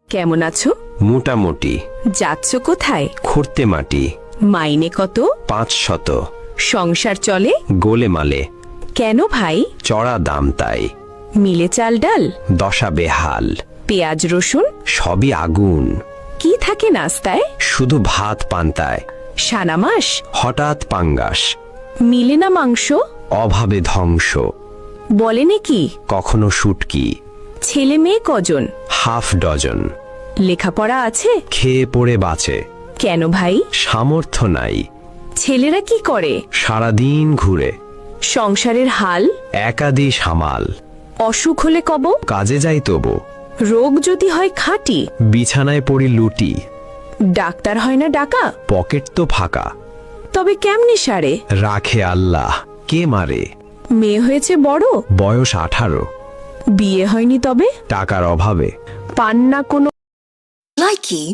কেমন আছো? মোটামুটি। যাচ্ছ কোথায়? খুঁড়তে মাটি। মাইনে কত? 500। সংসার চলে? গোলেমালে। কেন ভাই? চড়া দাম তাই। মিলে চাল ডাল? দশা বেহাল। পেঁয়াজ রসুন? সবই আগুন। কি থাকে নাস্তায়? শুধু ভাত পান্তায়। সানা মাস? হঠাৎ পাঙ্গাস। মিলে না মাংস? অভাবে ধ্বংস। বলে নাকি? কখনো শুটকি। ছেলে মেয়ে কজন? Half dozen. লেখাপড়া আছে? খেয়ে পড়ে বাঁচে। কেন ভাই? সামর্থ্য নাই। ছেলেরা কি করে? সারাদিন ঘুরে। সংসারের হাল? একাদি সামাল। অসুখ হলে কব? কাজে যাই তবু। রোগ যদি হয় খাঁটি? বিছানায় পড়ি লুটি। ডাক্তার হয় না ডাকা? পকেট তো ফাঁকা। তবে কেমনে সারে? রাখে আল্লাহ, কে মারে? মেয়ে হয়েছে বড়? বয়স 18। বিয়ে হয়নি তবে? টাকার অভাবে। পান না কোনো? Likey